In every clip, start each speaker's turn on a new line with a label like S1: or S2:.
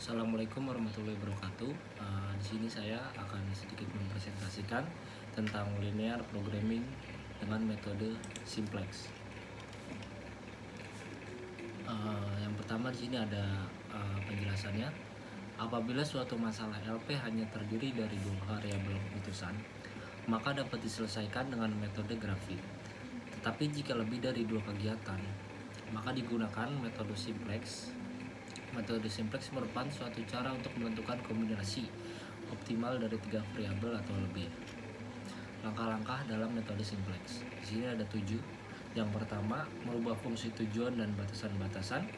S1: Assalamualaikum warahmatullahi wabarakatuh. Di sini saya akan sedikit mempresentasikan tentang linear programming dengan metode simplex. Yang pertama di sini ada penjelasannya. Apabila suatu masalah LP hanya terdiri dari dua variabel keputusan, maka dapat diselesaikan dengan metode grafik. Tetapi jika lebih dari dua kegiatan, maka digunakan metode simplex. Metode simplex merupakan suatu cara untuk menentukan kombinasi optimal dari tiga variabel atau lebih. Langkah-langkah dalam metode simplex. Di sini ada 7. Yang pertama, merubah fungsi tujuan dan batasan-batasan.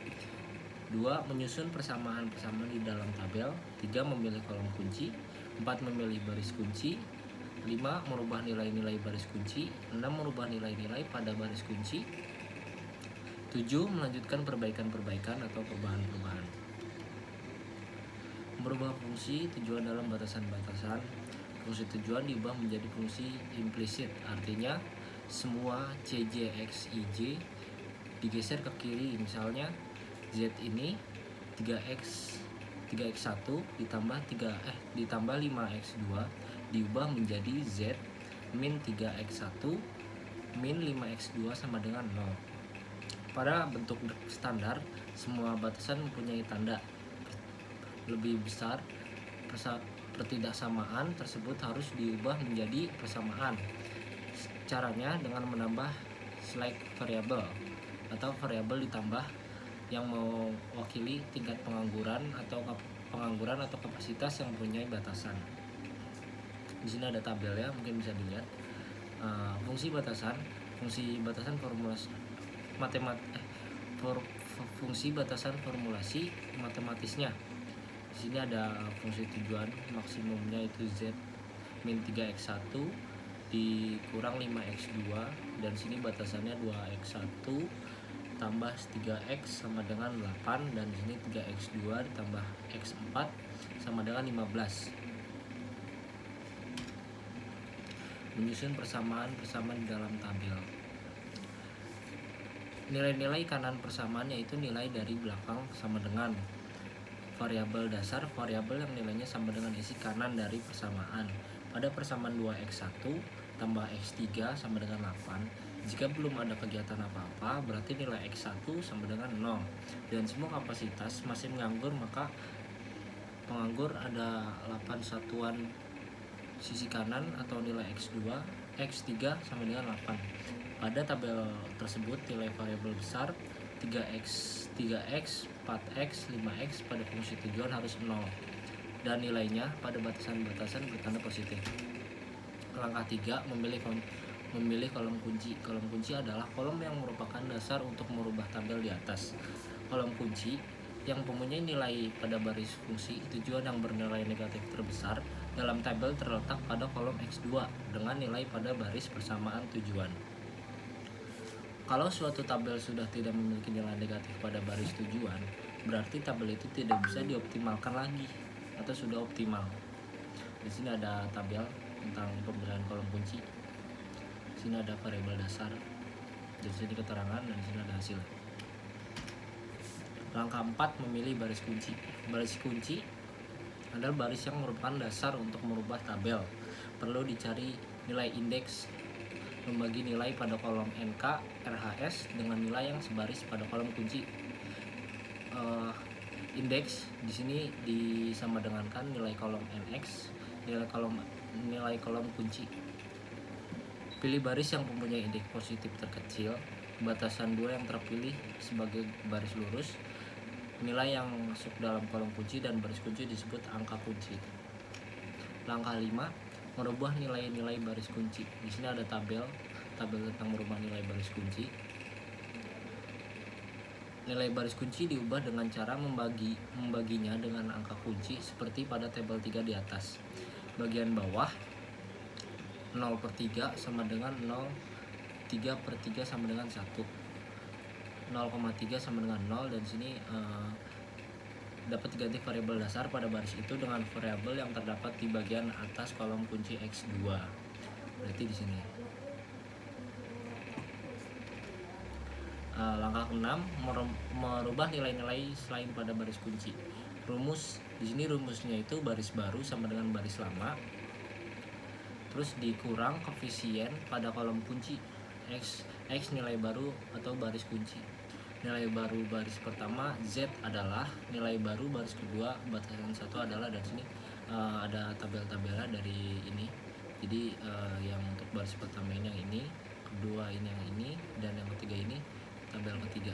S1: 2. Menyusun persamaan-persamaan di dalam tabel. 3. Memilih kolom kunci. 4. Memilih baris kunci. 5. Merubah nilai-nilai baris kunci. 6. Merubah nilai-nilai pada baris kunci. 7. Melanjutkan perbaikan-perbaikan atau perubahan-perubahan. Merubah fungsi tujuan dalam batasan-batasan. Fungsi tujuan diubah menjadi fungsi implisit, artinya semua CJ, X, IJ digeser ke kiri. Misalnya Z ini 3x1 ditambah 5x2 diubah menjadi Z min 3x1 min 5x2 sama dengan 0. Pada bentuk standar, semua batasan mempunyai tanda lebih besar. Pertidaksamaan tersebut harus diubah menjadi persamaan. Caranya dengan menambah select variable atau variabel ditambah yang mewakili tingkat pengangguran atau kapasitas yang mempunyai batasan. Di sini ada tabel ya, mungkin bisa dilihat. Fungsi batasan formulasi fungsi batasan formulasi matematisnya. Di sini ada fungsi tujuan maksimumnya itu Z min 3x1 dikurang 5x2, dan sini batasannya 2x1 tambah 3x sama dengan 8, dan sini 3x2 ditambah x4 sama dengan 15. Menyusun persamaan-persamaan di dalam tabel. Nilai-nilai kanan persamaan yaitu nilai dari belakang sama dengan variabel dasar, variabel yang nilainya sama dengan isi kanan dari persamaan. Pada persamaan 2x1 tambah x3 sama dengan 8, jika belum ada kegiatan apa-apa, berarti nilai x1 sama dengan 0. Dan semua kapasitas masih menganggur, maka penganggur ada 8 satuan sisi kanan atau nilai x2, x3 sama dengan 8. Pada tabel tersebut nilai variabel besar 3x, 4x, 5x pada fungsi tujuan harus 0, dan nilainya pada batasan-batasan bertanda positif. Langkah 3, memilih kolom kunci. Kolom kunci adalah kolom yang merupakan dasar untuk merubah tabel di atas. Kolom kunci yang mempunyai nilai pada baris fungsi tujuan yang bernilai negatif terbesar dalam tabel terletak pada kolom x2 dengan nilai pada baris persamaan tujuan. Kalau suatu tabel sudah tidak memiliki nilai negatif pada baris tujuan, berarti tabel itu tidak bisa dioptimalkan lagi atau sudah optimal. Di sini ada tabel tentang pemberian kolom kunci. Di sini ada variabel dasar. Di sini keterangan, dan di sini ada hasil. Langkah 4, memilih baris kunci. Baris kunci adalah baris yang merupakan dasar untuk merubah tabel. Perlu dicari nilai indeks, membagi nilai pada kolom NK RHS dengan nilai yang sebaris pada kolom kunci. Indeks di sini disamadengankan nilai kolom NX, nilai kolom kunci. Pilih baris yang mempunyai indeks positif terkecil, batasan 2 yang terpilih sebagai baris lurus, nilai yang masuk dalam kolom kunci dan baris kunci disebut angka kunci. Langkah 5, merubah nilai-nilai baris kunci. Di sini ada tabel tentang merubah nilai baris kunci. Nilai baris kunci diubah dengan cara membaginya dengan angka kunci seperti pada tabel 3 di atas. Bagian bawah 0/3 sama dengan 0, 3/3 sama dengan 1, 0,3 sama dengan 0, dan sini dapat diganti variabel dasar pada baris itu dengan variabel yang terdapat di bagian atas kolom kunci x2. Berarti di sini. Langkah 6, merubah nilai-nilai selain pada baris kunci. Di sini rumusnya itu baris baru sama dengan baris lama, terus dikurang koefisien pada kolom kunci x nilai baru atau baris kunci. Nilai baru baris pertama Z adalah, nilai baru baris kedua batasan 1 adalah. dari sini ada tabel-tabelnya dari ini. Jadi yang untuk baris pertama ini yang ini, kedua ini yang ini, dan yang ketiga ini tabel ketiga.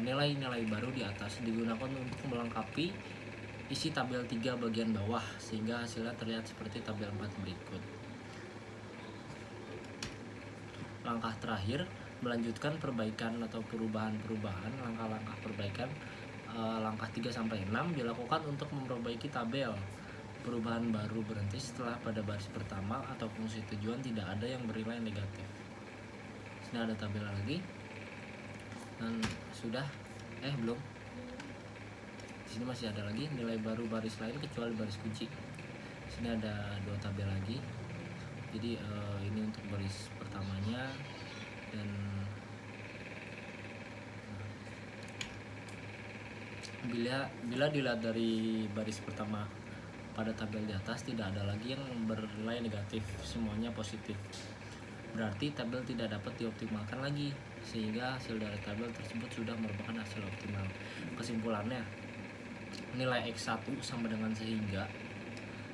S1: Nilai-nilai baru di atas digunakan untuk melengkapi isi tabel 3 bagian bawah sehingga hasilnya terlihat seperti tabel 4 berikut. Langkah terakhir, melanjutkan perbaikan atau perubahan-perubahan. Langkah-langkah perbaikan langkah 3 sampai 6 dilakukan untuk memperbaiki tabel. Perubahan baru berhenti setelah pada baris pertama atau fungsi tujuan tidak ada yang bernilai negatif. Sini ada tabel lagi. Dan sudah belum. Di sini masih ada lagi nilai baru baris lain kecuali baris kunci. Sini ada 2 tabel lagi. Jadi ini untuk baris pertamanya, dan bila dilihat dari baris pertama pada tabel di atas tidak ada lagi yang bernilai negatif, semuanya positif. Berarti tabel tidak dapat dioptimalkan lagi, sehingga hasil dari tabel tersebut sudah merupakan hasil optimal. Kesimpulannya, nilai X1 sama dengan sehingga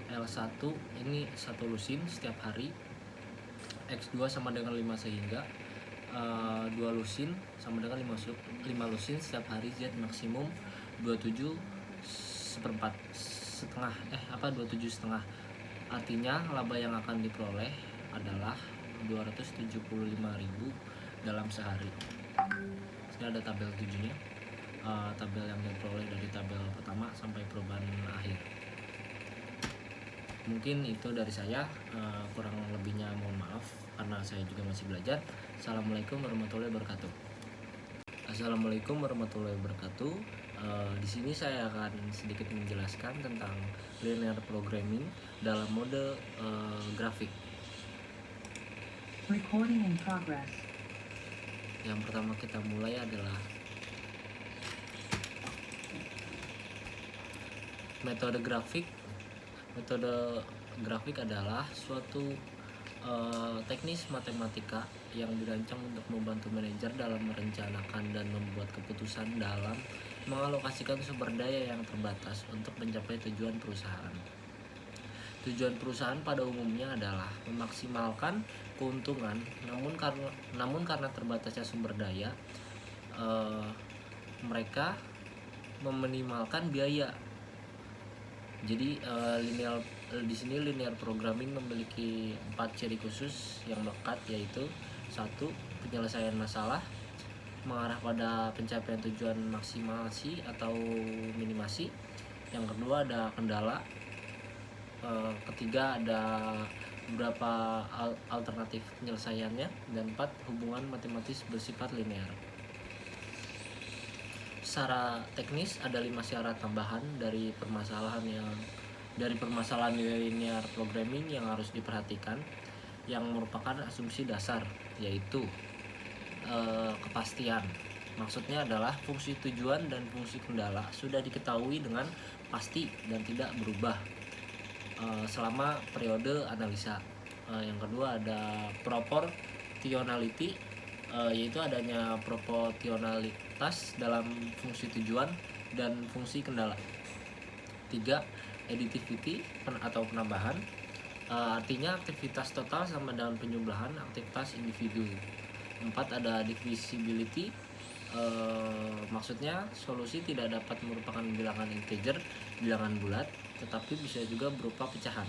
S1: L1 ini 1 lusin setiap hari, X2 sama dengan 5 sehingga 2 lusin sama dengan 5 lusin setiap hari, Z maksimum 27 seperempat setengah 27 setengah. Artinya laba yang akan diperoleh adalah 275.000 dalam sehari. Sini ada tabel 7-nya, tabel yang diperoleh dari tabel pertama sampai perubahan akhir. Mungkin itu dari saya, kurang lebihnya mohon maaf karena saya juga masih belajar. Assalamualaikum warahmatullahi wabarakatuh. Assalamualaikum warahmatullahi wabarakatuh. Di sini saya akan sedikit menjelaskan tentang linear programming dalam mode grafik.
S2: Recording in progress.
S1: Yang pertama kita mulai adalah metode grafik. Metode grafik adalah suatu teknis matematika yang dirancang untuk membantu manajer dalam merencanakan dan membuat keputusan dalam mengalokasikan sumber daya yang terbatas untuk mencapai tujuan perusahaan. Tujuan perusahaan pada umumnya adalah memaksimalkan keuntungan, namun karena terbatasnya sumber daya, mereka meminimalkan biaya. Jadi di sini linear programming memiliki 4 ciri khusus yang melekat, yaitu 1. Penyelesaian masalah mengarah pada pencapaian tujuan maksimasi atau minimasi. Yang kedua ada kendala. Ketiga ada beberapa alternatif penyelesaiannya, dan 4. Hubungan matematis bersifat linear. Secara teknis ada 5 syarat tambahan dari permasalahan linear programming yang harus diperhatikan, yang merupakan asumsi dasar, yaitu kepastian. Maksudnya adalah fungsi tujuan dan fungsi kendala sudah diketahui dengan pasti dan tidak berubah selama periode analisa. Yang kedua ada proportionality, yaitu adanya proporsionalitas dalam fungsi tujuan dan fungsi kendala. 3. Additivity atau penambahan, artinya aktivitas total sama dengan penjumlahan aktivitas individu. 4. Ada divisibility, maksudnya solusi tidak dapat merupakan bilangan integer, bilangan bulat, tetapi bisa juga berupa pecahan.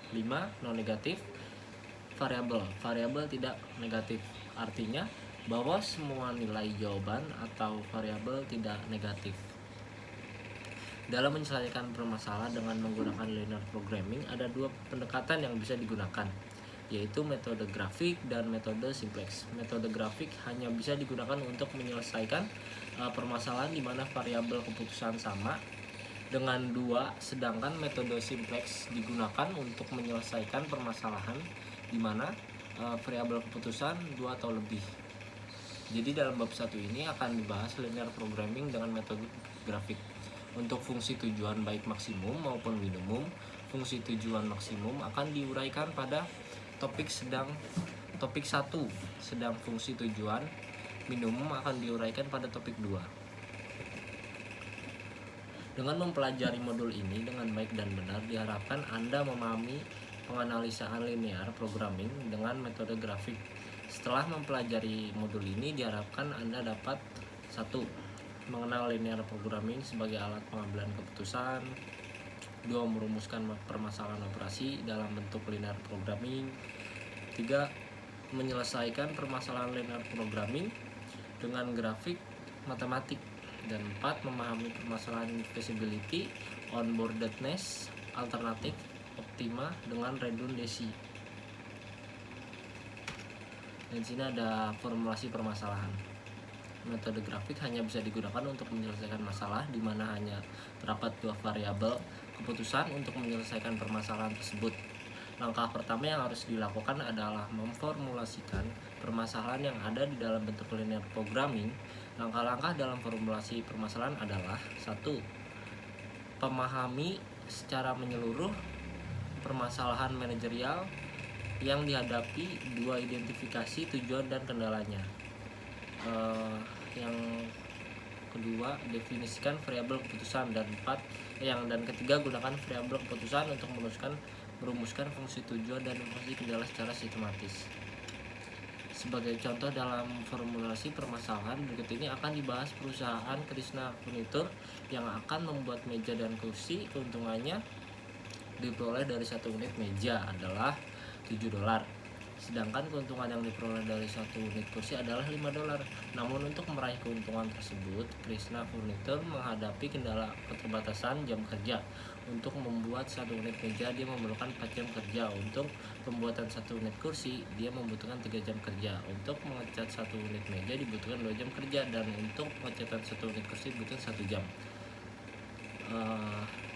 S1: 5. Non-negatif variabel tidak negatif, artinya bahwa semua nilai jawaban atau variabel tidak negatif. Dalam menyelesaikan permasalahan dengan menggunakan linear programming ada 2 pendekatan yang bisa digunakan, yaitu metode grafik dan metode simplex. Metode grafik hanya bisa digunakan untuk menyelesaikan permasalahan di mana variabel keputusan sama dengan 2, sedangkan metode simplex digunakan untuk menyelesaikan permasalahan di mana variabel keputusan 2 atau lebih. Jadi dalam bab 1 ini akan dibahas linear programming dengan metode grafik. Untuk fungsi tujuan baik maksimum maupun minimum, fungsi tujuan maksimum akan diuraikan pada topik 1, sedang fungsi tujuan minimum akan diuraikan pada topik 2. Dengan mempelajari modul ini dengan baik dan benar, diharapkan Anda memahami penganalisaan linear programming dengan metode grafik. Setelah mempelajari modul ini, diharapkan Anda dapat 1. Mengenal linear programming sebagai alat pengambilan keputusan. 2. Merumuskan permasalahan operasi dalam bentuk linear programming. 3. Menyelesaikan permasalahan linear programming dengan grafik matematik. Dan 4. Memahami permasalahan feasibility, onboardedness, alternatif, optima dengan redundancy. Dan sini ada formulasi permasalahan. Metode grafik hanya bisa digunakan untuk menyelesaikan masalah di mana hanya terdapat 2 variabel keputusan untuk menyelesaikan permasalahan tersebut. Langkah pertama yang harus dilakukan adalah memformulasikan permasalahan yang ada di dalam bentuk linear programming. Langkah-langkah dalam formulasi permasalahan adalah 1. Pemahami secara menyeluruh permasalahan manajerial yang dihadapi. 2. Identifikasi tujuan dan kendalanya. Yang kedua, definisikan variabel keputusan. Dan ketiga, gunakan variabel keputusan untuk merumuskan fungsi tujuan dan fungsi kendala secara sistematis. Sebagai contoh dalam formulasi permasalahan berikut ini akan dibahas perusahaan Krishna Furniture yang akan membuat meja dan kursi. Keuntungannya diperoleh dari 1 unit meja adalah $7. Sedangkan keuntungan yang diperoleh dari 1 unit kursi adalah $5. Namun untuk meraih keuntungan tersebut, Krishna Furniture menghadapi kendala keterbatasan jam kerja. Untuk membuat 1 unit meja, dia memerlukan 4 jam kerja. Untuk pembuatan 1 unit kursi, dia membutuhkan 3 jam kerja. Untuk mengecat 1 unit meja dibutuhkan 2 jam kerja. Dan untuk pengecatan 1 unit kursi dibutuhkan 1 jam.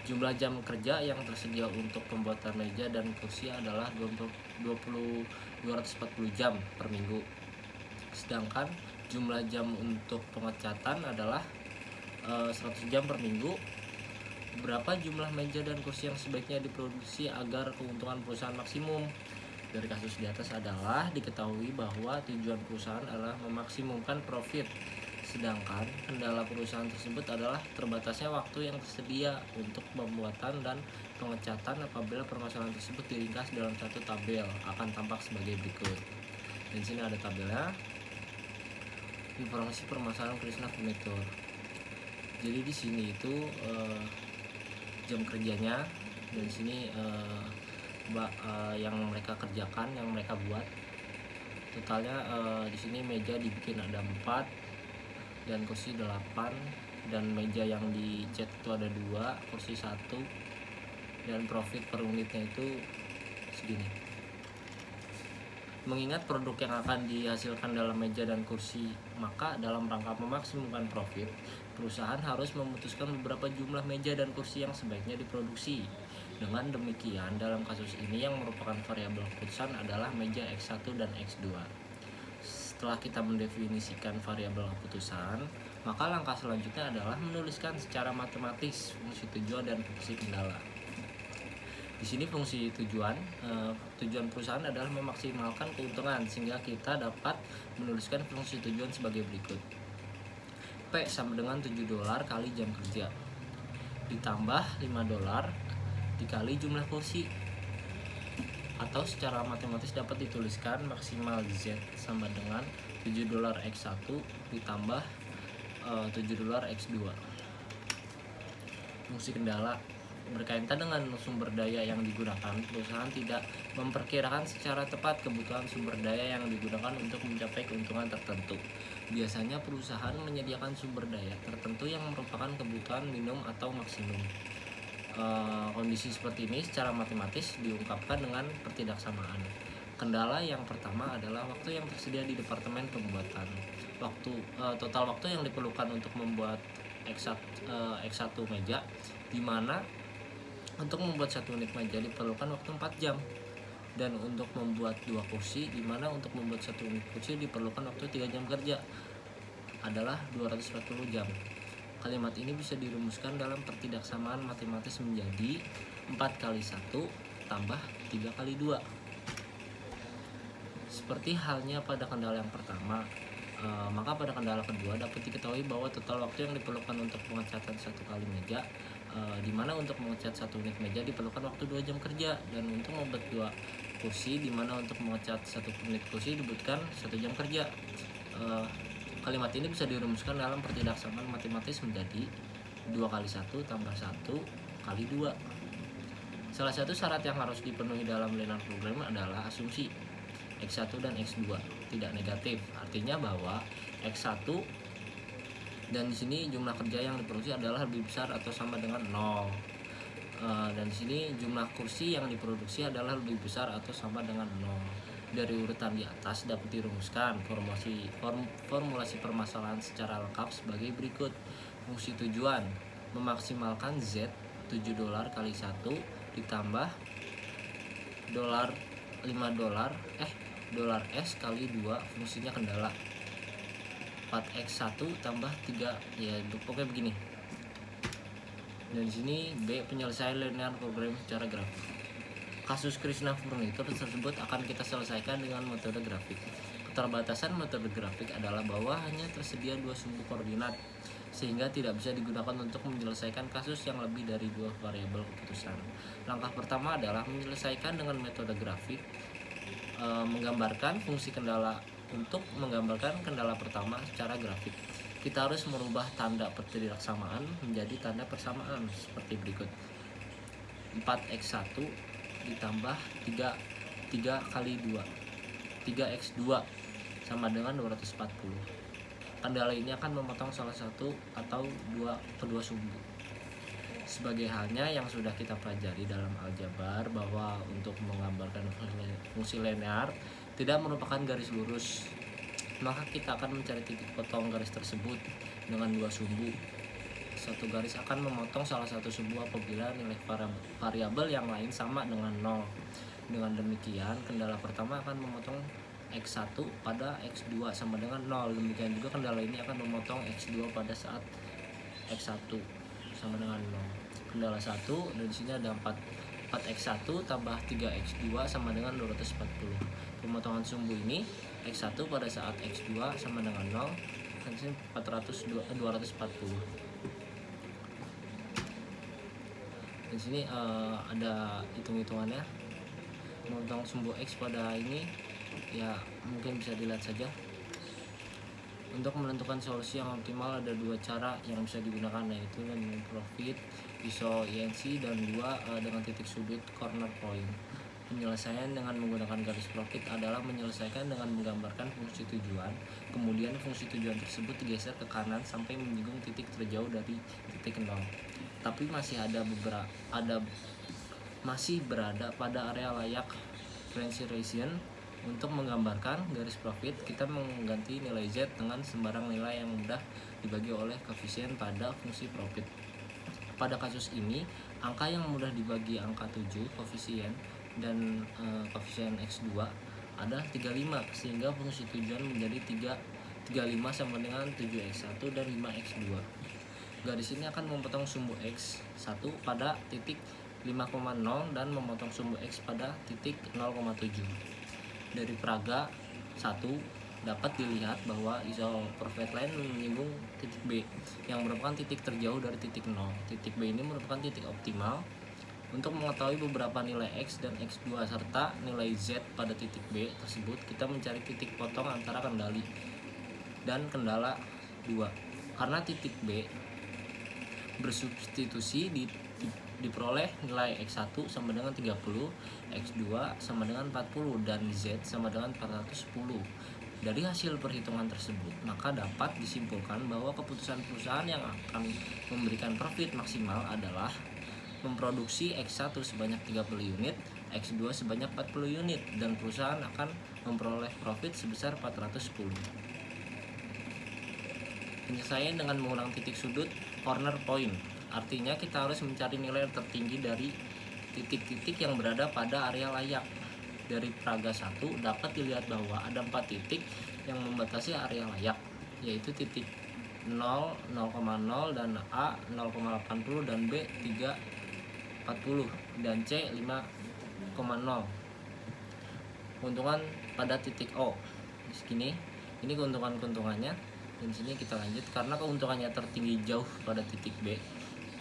S1: Jumlah jam kerja yang tersedia untuk pembuatan meja dan kursi adalah 240 jam per minggu. Sedangkan jumlah jam untuk pengecatan adalah 100 jam per minggu. Berapa jumlah meja dan kursi yang sebaiknya diproduksi agar keuntungan perusahaan maksimum? Dari kasus di atas adalah diketahui bahwa tujuan perusahaan adalah memaksimumkan profit. Sedangkan kendala perusahaan tersebut adalah terbatasnya waktu yang tersedia untuk pembuatan dan pengecatan. Apabila permasalahan tersebut diringkas dalam satu tabel, akan tampak sebagai berikut. Dan sini ada tabelnya. Informasi permasalahan Krishna Furniture. Jadi di sini itu jam kerjanya, dan sini yang mereka kerjakan, yang mereka buat. Totalnya di sini meja dibikin ada 4 dan kursi 8, dan meja yang dicat itu ada 2, kursi 1, dan profit per unitnya itu segini. Mengingat produk yang akan dihasilkan dalam meja dan kursi, maka dalam rangka memaksimumkan profit, perusahaan harus memutuskan beberapa jumlah meja dan kursi yang sebaiknya diproduksi. Dengan demikian, dalam kasus ini yang merupakan variabel keputusan adalah meja X1 dan X2. Setelah kita mendefinisikan variabel keputusan, maka langkah selanjutnya adalah menuliskan secara matematis fungsi tujuan dan fungsi kendala. Di sini fungsi tujuan perusahaan adalah memaksimalkan keuntungan, sehingga kita dapat menuliskan fungsi tujuan sebagai berikut. P sama dengan $7 kali jam kerja ditambah $5 dikali jumlah kursi. Atau secara matematis dapat dituliskan maksimal Z sama dengan $7 X1 ditambah $7 X2. Fungsi kendala berkaitan dengan sumber daya yang digunakan. Perusahaan tidak memperkirakan secara tepat kebutuhan sumber daya yang digunakan untuk mencapai keuntungan tertentu. Biasanya perusahaan menyediakan sumber daya tertentu yang merupakan kebutuhan minimum atau maksimum. Kondisi seperti ini secara matematis diungkapkan dengan pertidaksamaan. Kendala yang pertama adalah waktu yang tersedia di departemen pembuatan. Total waktu yang diperlukan untuk membuat X1 meja, di mana untuk membuat 1 unit meja diperlukan waktu 4 jam. Dan untuk membuat 2 kursi, di mana untuk membuat 1 unit kursi diperlukan waktu 3 jam kerja adalah 240 jam. Kalimat ini bisa dirumuskan dalam pertidaksamaan matematis menjadi 4 kali 1 tambah 3 kali 2. Seperti halnya pada kendala yang pertama, maka pada kendala kedua dapat diketahui bahwa total waktu yang diperlukan untuk pengecatan 1 kali meja, di mana untuk mengecat 1 unit meja diperlukan waktu 2 jam kerja, dan untuk membuat 2 kursi, di mana untuk mengecat 1 unit kursi dibutuhkan 1 jam kerja. Kalimat ini bisa dirumuskan dalam pertidaksamaan matematis menjadi 2 kali 1 tambah 1 kali 2. Salah satu syarat yang harus dipenuhi dalam linear programming adalah asumsi X1 dan X2 tidak negatif. Artinya bahwa X1 dan di sini jumlah kerja yang diproduksi adalah lebih besar atau sama dengan 0. Dan di sini jumlah kursi yang diproduksi adalah lebih besar atau sama dengan 0. Dari urutan di atas dapat dirumuskan formulasi permasalahan secara lengkap sebagai berikut. Fungsi tujuan memaksimalkan Z $7 kali 1 ditambah $5 S kali 2 fungsinya kendala 4x1 tambah 3, ya pokoknya begini. Dan di sini B, penyelesaian linear program secara grafik. Kasus Krishna Furniture tersebut akan kita selesaikan dengan metode grafik. Keterbatasan metode grafik adalah bahwa hanya tersedia 2 sumbu koordinat, sehingga tidak bisa digunakan untuk menyelesaikan kasus yang lebih dari 2 variabel keputusan. Langkah pertama adalah menyelesaikan dengan metode grafik, menggambarkan fungsi kendala. Untuk menggambarkan kendala pertama secara grafik, kita harus merubah tanda pertidaksamaan menjadi tanda persamaan seperti berikut. 4x1 ditambah 3 kali 2, 3x2 sama dengan 240. Kendala ini akan memotong salah satu atau kedua sumbu. Sebagai halnya yang sudah kita pelajari dalam aljabar, bahwa untuk menggambarkan fungsi linear tidak merupakan garis lurus, maka kita akan mencari titik potong garis tersebut dengan 2 sumbu. Satu garis akan memotong salah satu sumbu apabila nilai variabel yang lain sama dengan 0. Dengan demikian, kendala pertama akan memotong X1 pada X2 sama dengan 0. Demikian juga kendala ini akan memotong X2 pada saat X1 sama dengan 0. Kendala 1, dan di sini ada 4x1 tambah 3x2 sama dengan 240. Pemotongan sumbu ini X1 pada saat X2 sama dengan 0, dan di sini 240. Di sini ada hitung-hitungannya. Memotong sumbu X pada ini ya mungkin bisa dilihat saja. Untuk menentukan solusi yang optimal ada 2 cara yang bisa digunakan, yaitu dengan profit ISO INC dan 2 dengan titik sudut corner point. Penyelesaian dengan menggunakan garis profit adalah menyelesaikan dengan menggambarkan fungsi tujuan, kemudian fungsi tujuan tersebut digeser ke kanan sampai menyinggung titik terjauh dari titik 0. Tapi masih berada pada area layak differentiation. Untuk menggambarkan garis profit, kita mengganti nilai Z dengan sembarang nilai yang mudah dibagi oleh koefisien pada fungsi profit. Pada kasus ini, angka yang mudah dibagi angka 7 koefisien dan koefisien X2 adalah 35, sehingga fungsi tujuan menjadi 35 sama dengan 7x1 dan 5x2. Garis ini akan memotong sumbu X1 pada titik 5,0 dan memotong sumbu X pada titik 0,7. Dari praga 1 dapat dilihat bahwa iso profit line menyinggung titik B yang merupakan titik terjauh dari titik 0. Titik B ini merupakan titik optimal. Untuk mengetahui beberapa nilai X dan X2 serta nilai Z pada titik B tersebut, kita mencari titik potong antara kendali dan kendala 2. Karena titik B bersubstitusi diperoleh nilai X1 sama dengan 30, X2 sama dengan 40, dan Z sama dengan 410. Dari hasil perhitungan tersebut, maka dapat disimpulkan bahwa keputusan perusahaan yang akan memberikan profit maksimal adalah memproduksi X1 sebanyak 30 unit, X2 sebanyak 40 unit, dan perusahaan akan memperoleh profit sebesar 410. Penyelesaian dengan menggunakan titik sudut corner point, artinya kita harus mencari nilai tertinggi dari titik-titik yang berada pada area layak. dari Praga 1 dapat dilihat bahwa ada 4 titik yang membatasi area layak, yaitu titik 0, 0,0 dan A 0,80 dan B 3,40 dan C 5,0. Keuntungan pada titik O di sini, ini keuntungannya. Dan di sini kita lanjut, karena keuntungannya tertinggi jauh pada titik B,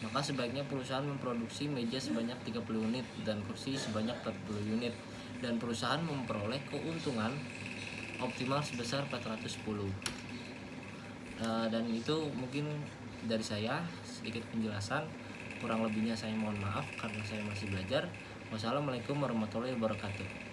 S1: maka sebaiknya perusahaan memproduksi meja sebanyak 30 unit dan kursi sebanyak 40 unit, dan perusahaan memperoleh keuntungan optimal sebesar 410. Dan itu mungkin dari saya sedikit penjelasan, kurang lebihnya saya mohon maaf karena saya masih belajar. Wassalamualaikum warahmatullahi wabarakatuh.